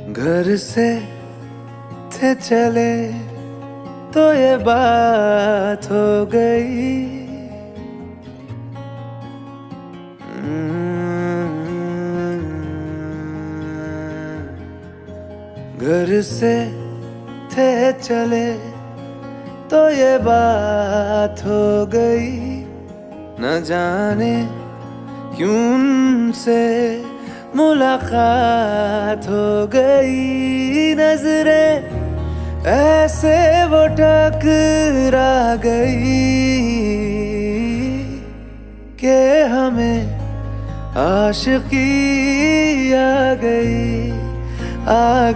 घर से थे चले तो ये बात हो गई। घर से थे चले तो ये बात हो गई। न जाने क्यों उनसे मुलाकात हो गई। नजरें ऐसे वो टकरा गई कि हमें आशिकी आ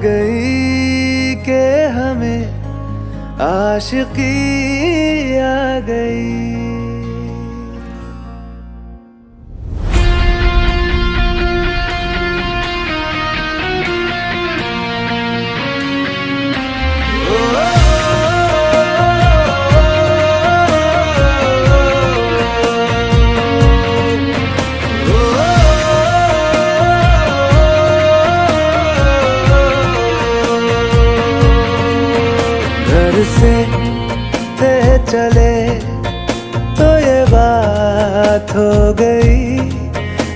गई कि हमें आशिकी आ गई। से थे चले तो ये बात हो गई।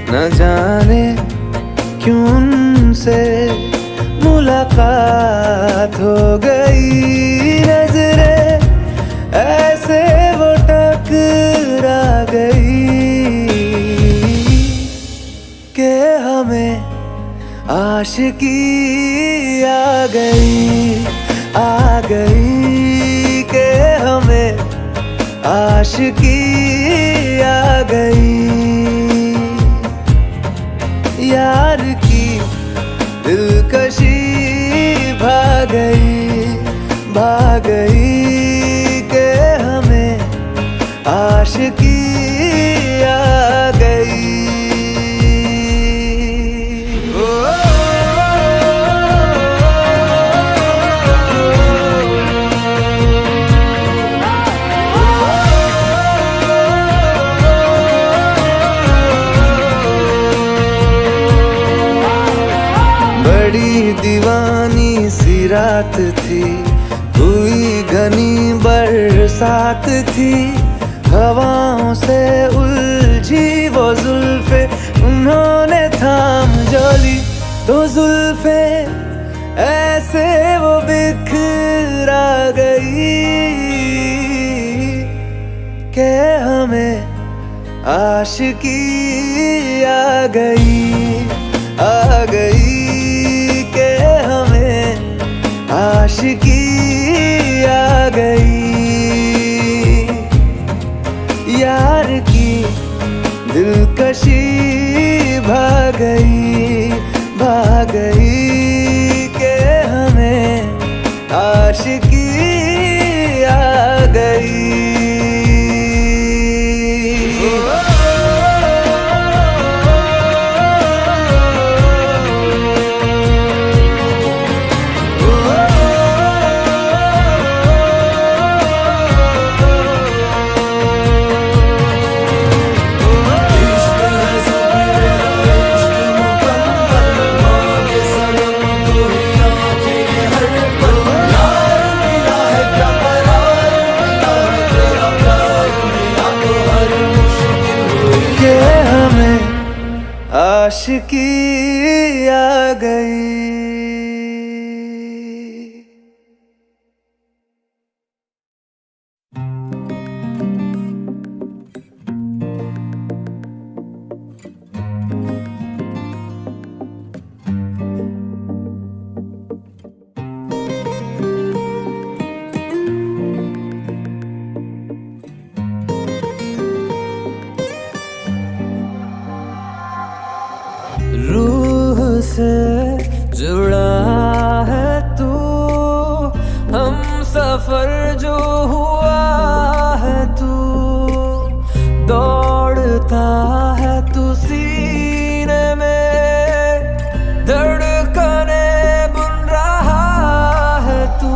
न जाने क्यों उनसे मुलाकात हो गई। नजरें ऐसे वो टकरा गई कि हमें आशिकी आ गई कि हमें आशिकी आ गई। यार की दिलकशी भाग गई कि हमें आशिकी आ गई। बड़ी दीवानी सी रात थी, हुई घनी बरसात थी। हवाओं से उलझी वो जुल्फे उन्होंने थाम जो ली तो जुल्फे ऐसे वो बिखरा गई कि हमें आशिकी आ गई कि हमें आशिकी आ गई। यार की दिलकशी भाग गई कि हमें आशिकी आ गई। आशिकी आ गई। रूह से जुड़ा है तू, हम सफर जो हुआ है तू। दौड़ता है तू सीने में, धड़कने बुन रहा है तू।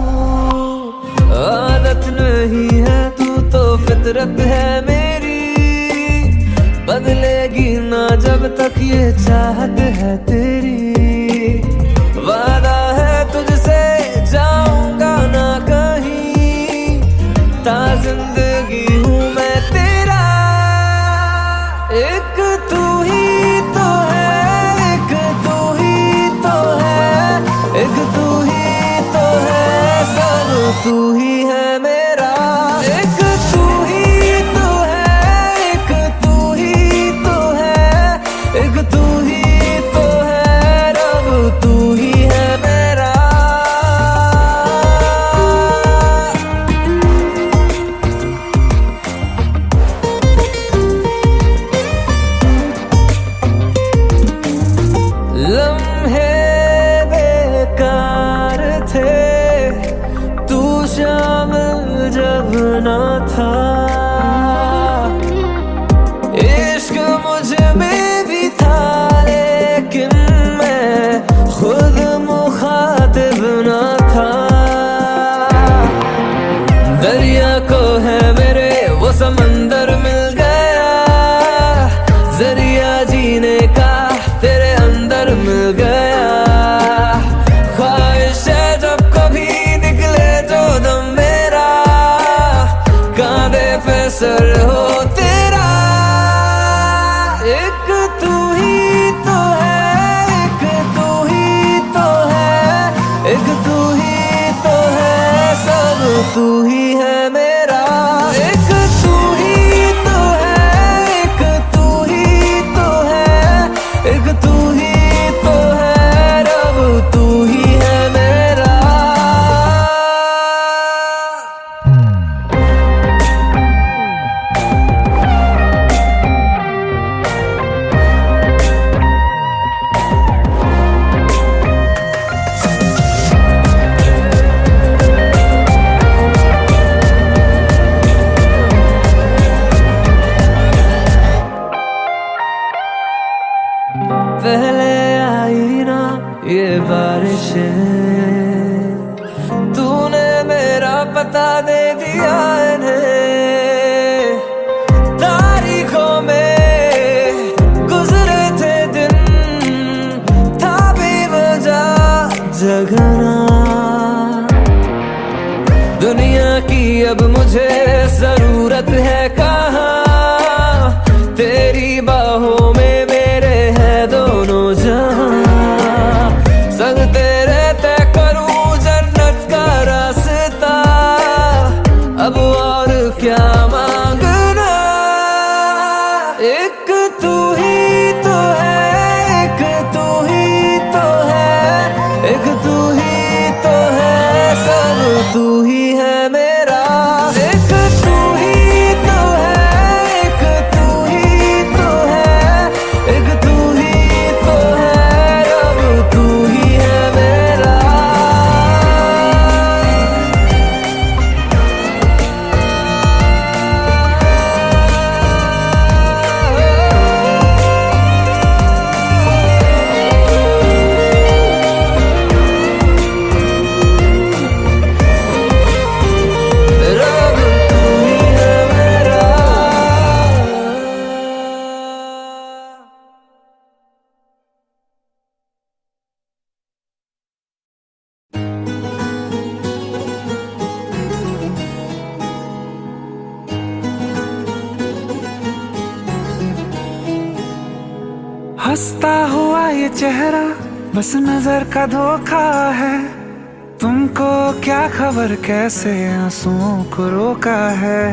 आदत नहीं है तू तो फितरत है मेरी, बदलेगी ना जब तक ये चाहत है तेरी। वादा है बारिशें, तूने मेरा पता दे दिया इन्हें। तारीखों में गुजरे थे दिन, था भी वजह जगना। दुनिया की अब मुझे जरूरत है कहाँ, तेरी बाहों में मेरे हैं दोनों जहां। संग तेरे तय करूं जन्नत का रास्ता, अब और क्या मांगना। एक तू ही तो है, एक तू ही तो है, एक तू ही तो है, सब तू ही है मेरा। एक तू ही तो है, एक तू ही तो है, एक तू ही तो है, अब तू ही है मेरा। हंसता हुआ ये चेहरा बस नजर का धोखा है। तुमको क्या खबर कैसे आंसुओं को रोका है।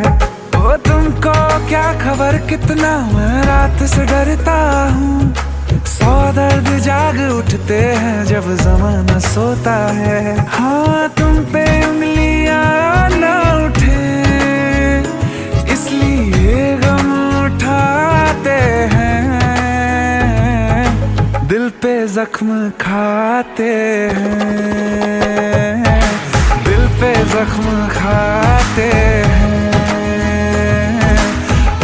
ओ तुमको क्या खबर कितना मैं रात से डरता हूँ। 100 दर्द जाग उठते हैं जब ज़माना सोता है। हाँ तुम पे उंगलियां न उठे इसलिए गम उठाते हैं। दिल पे जख्म खाते हैं, दिल पे जख्म खाते हैं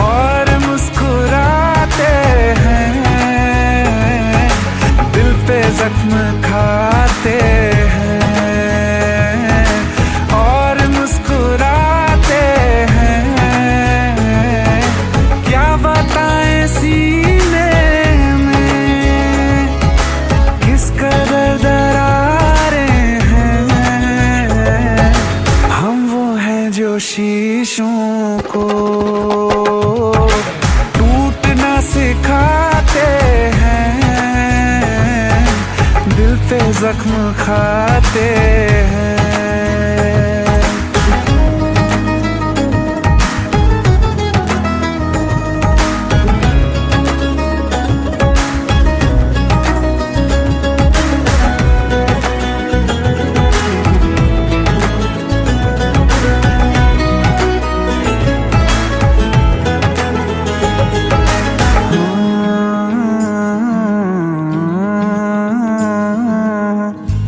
और मुस्कुराते हैं। दिल पे जख्म खाते हैं और मुस्कुराते हैं। क्या बताएं सीने शीशों को टूटना सिखाते हैं। दिल पे जख्म खाते हैं।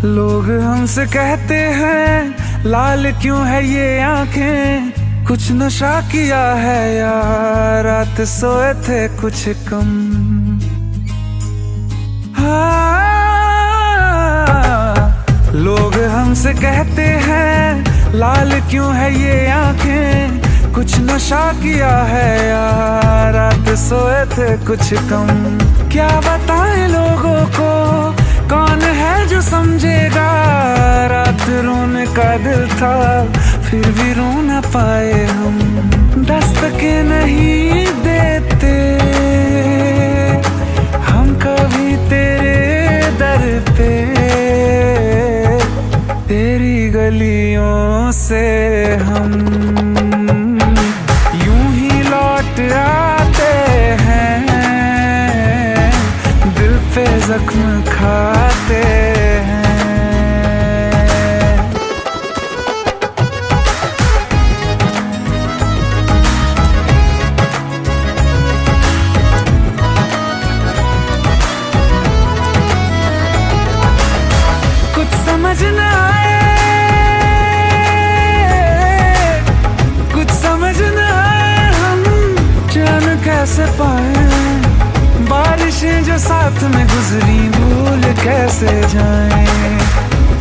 लोग हमसे कहते हैं लाल क्यों है ये आंखें। कुछ नशा किया है या रात सोए थे कुछ कम। हाँ लोग हमसे कहते हैं लाल क्यों है ये आंखें। कुछ नशा किया है या रात सोए थे कुछ कम। क्या बताएं लोगों को कौन है जो समझेगा। रात रोने का दिल था फिर भी रो न पाए हम। दस्तकें नहीं देते हम कभी तेरे दर पे। तेरी गलियों से हम यूं ही लौट आते हैं। दिल पे जख्म खाते हैं। कुछ समझ न आए, कुछ समझ न आए हम चैन कैसे पाए। बारिशें जो साथ में गुजरी भूल कैसे जाएं,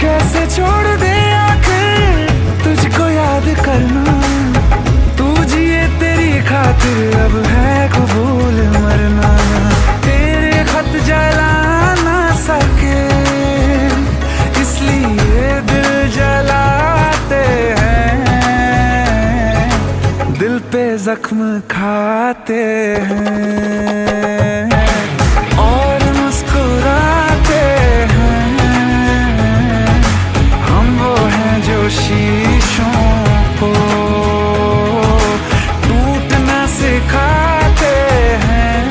कैसे छोड़ दे आखिर तुझको याद करना। तू जिए तेरी खातिर अब है कबूल मरना। तेरे खत जला ना सके इसलिए दिल जलाते हैं, दिल पे जख्म खाते हैं और मुस्कुराते हैं। हम वो हैं जो शीशों को टूटना सिखाते हैं,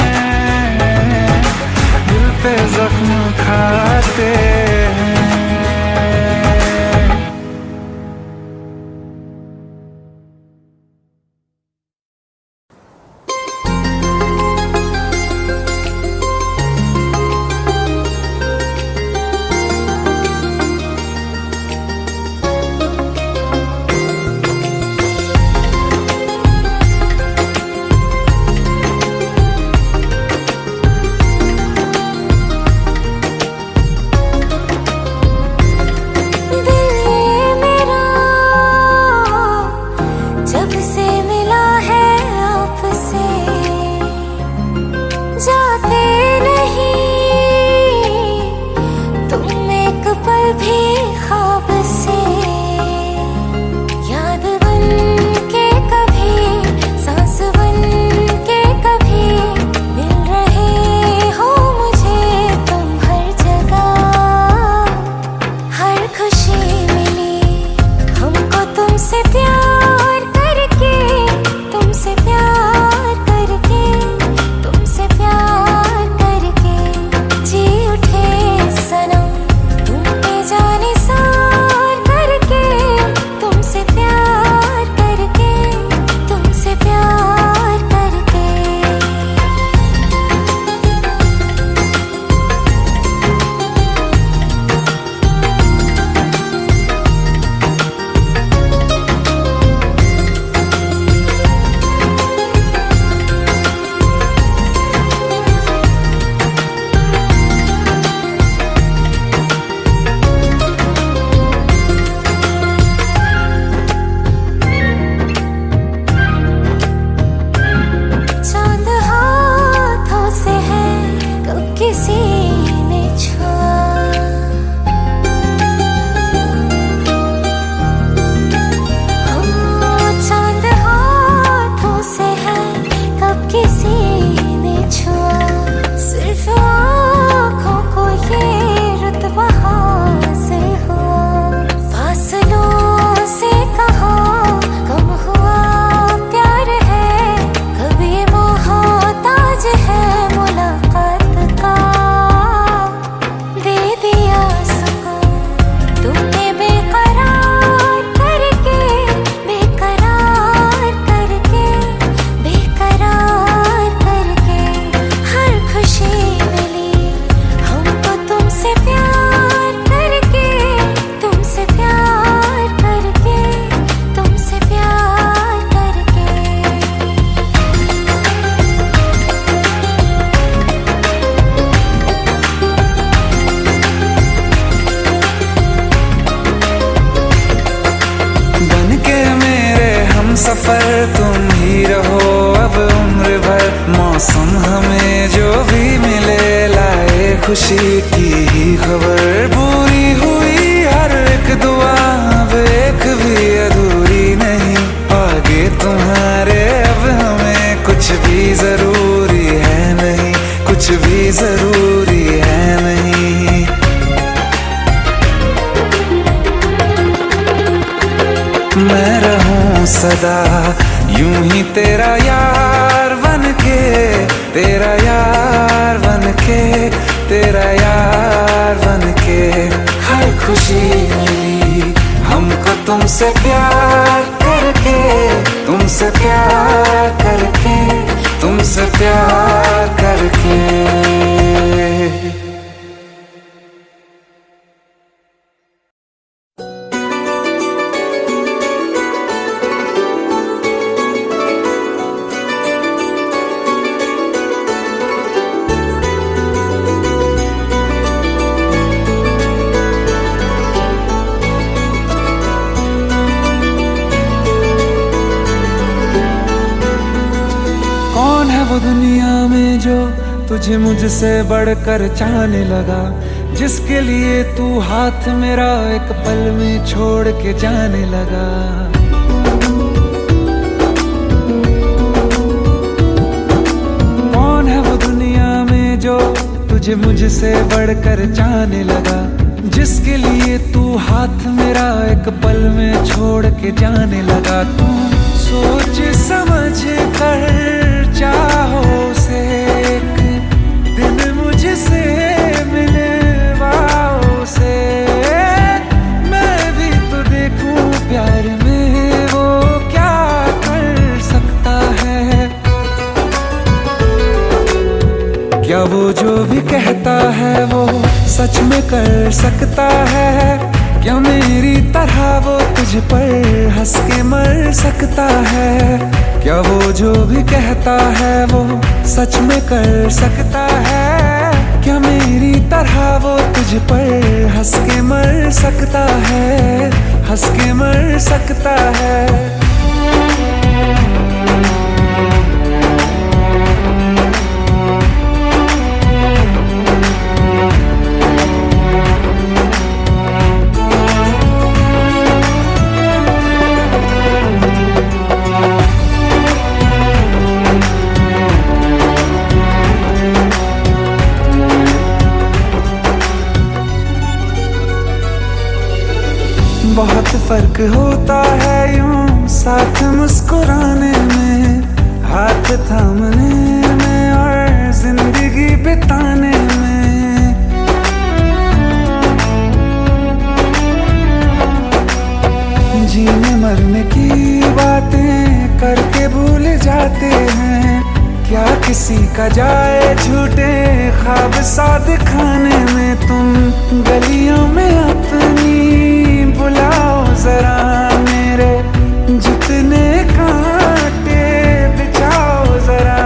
दिल पे जख्म खाते हैं। सफर तुम ही रहो अब उम्र भर। मौसम हमें जो भी मिले लाए खुशी की ही खबर। पूरी हुई हर एक दुआ अब एक भी अधूरी नहीं। आगे तुम्हारे अब हमें कुछ भी जरूरी है नहीं, कुछ भी जरूरी है नहीं। मैं रहूं सदा यूं ही तेरा यार बनके, तेरा यार बनके, तेरा यार बनके। हर खुशी मिली हमको तुमसे प्यार करके, तुमसे प्यार करके, तुमसे प्यार करके। तुझे मुझसे बढ़कर चाहने लगा, जिसके लिए तू हाथ मेरा एक पल में छोड़ के जाने लगा। कौन है वो दुनिया में जो तुझे मुझसे बढ़कर चाहने लगा, जिसके लिए तू हाथ मेरा एक पल में छोड़ के जाने लगा। तू सोच समझ कर चाहो से एक दिन मुझसे मिलवाओ से, मैं भी तो देखूं प्यार में वो क्या कर सकता है। क्या वो जो भी कहता है वो सच में कर सकता है? क्या मेरी तरह वो तुझ पर हंस के मर सकता है? क्या वो जो भी कहता है वो सच में कर सकता है? क्या मेरी तरह वो तुझ पर हंस के मर सकता है? हंस के मर सकता है? बहुत फर्क होता है यूं साथ मुस्कुराने में, हाथ थामने में और जिंदगी बिताने में। जीने मरने की बातें करके भूल जाते हैं, क्या किसी का जाए झूठे ख्वाब सा दिखाने में। तुम गलियों में अपनी बुलाओ जरा मेरे जितने कांटे बिछाओ जरा,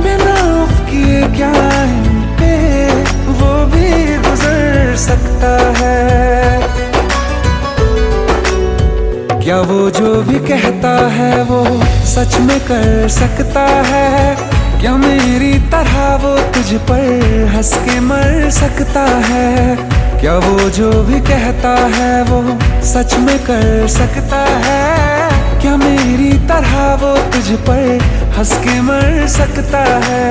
बिना उफ किए क्या इन पे वो भी गुजर सकता है। क्या वो जो भी कहता है वो सच में कर सकता है? क्या मेरी तरह वो तुझ पर हंस के मर सकता है? क्या वो जो भी कहता है वो सच में कर सकता है? क्या मेरी तरह वो तुझ पर हंस के मर सकता है?